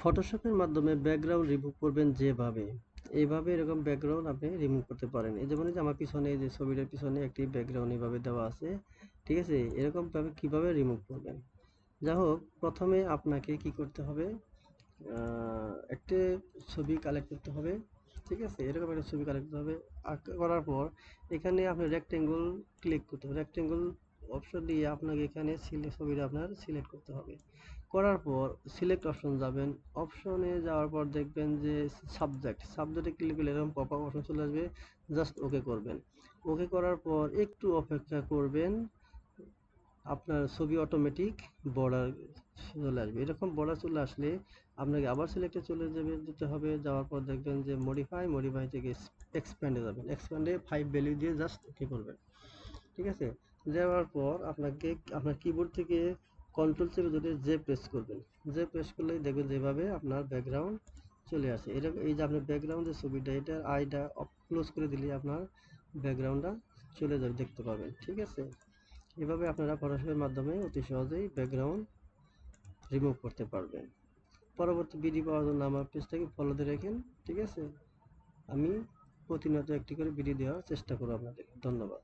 ফটোশপের মাধ্যমে background remove করবেন যেভাবে, এইভাবে এরকম ব্যাকগ্রাউন্ড আপনি রিমুভ করতে পারেন। এই যেমন যে আমার পিছনে এই যে ছবিটার পিছনে একটি ব্যাকগ্রাউন্ড এইভাবে দেওয়া আছে, ঠিক আছে? এরকমভাবে কীভাবে রিমুভ করবেন? যা হোক, প্রথমে আপনাকে কি করতে হবে, একটি ছবি কালেক্ট করতে হবে, ঠিক আছে? এরকম একটা ছবি কালেক্ট করতে হবে। করার পর এখানে আপনি রেক্টেঙ্গল ক্লিক করতে হবে। রেক্টেঙ্গল অপশন দিয়ে আপনাকে এখানে ছবিটা আপনার সিলেক্ট করতে হবে। করার পর সিলেক্ট অপশন যাবেন। অপশনে যাওয়ার পর দেখবেন যে সাবজেক্টে ক্লিক করলে এরকম পপ আপ অপশন চলে আসবে। জাস্ট ওকে করবেন। ওকে করার পর একটু অপেক্ষা করবেন, আপনার ছবি অটোমেটিক বর্ডার চলে আসবে। এরকম বর্ডার চলে আসলে আপনাকে আবার সিলেক্টে যেতে হবে। যাওয়ার পর দেখবেন যে মডিফাই থেকে এক্সপ্যান্ডে যাবেন। এক্সপ্যান্ডে 5 ভ্যালু দিয়ে জাস্ট ওকে করবেন, ঠিক আছে? যাওয়ার পর আপনাকে আপনার কিবোর্ড থেকে কন্ট্রোল চেপে ধরে জে প্রেস করবেন। জে প্রেস করলেই দেখবেন যেভাবে আপনার ব্যাকগ্রাউন্ড চলে আসে। এরকম এই যে আপনার ব্যাকগ্রাউন্ডের ছবিটা, এটার আইটা ক্লোজ করে দিলে আপনার ব্যাকগ্রাউন্ডটা চলে যাবে, দেখতে পাবেন, ঠিক আছে? এভাবে আপনারা ফটোশপের মাধ্যমে অতি সহজেই ব্যাকগ্রাউন্ড রিমুভ করতে পারবেন। পরবর্তী ভিডিও পাওয়ার জন্য আমার পেজটাকে ফলো দিয়ে রাখেন, ঠিক আছে? আমি প্রতিনিয়ত একটি করে ভিডিও দেওয়ার চেষ্টা করব আপনাদের। ধন্যবাদ।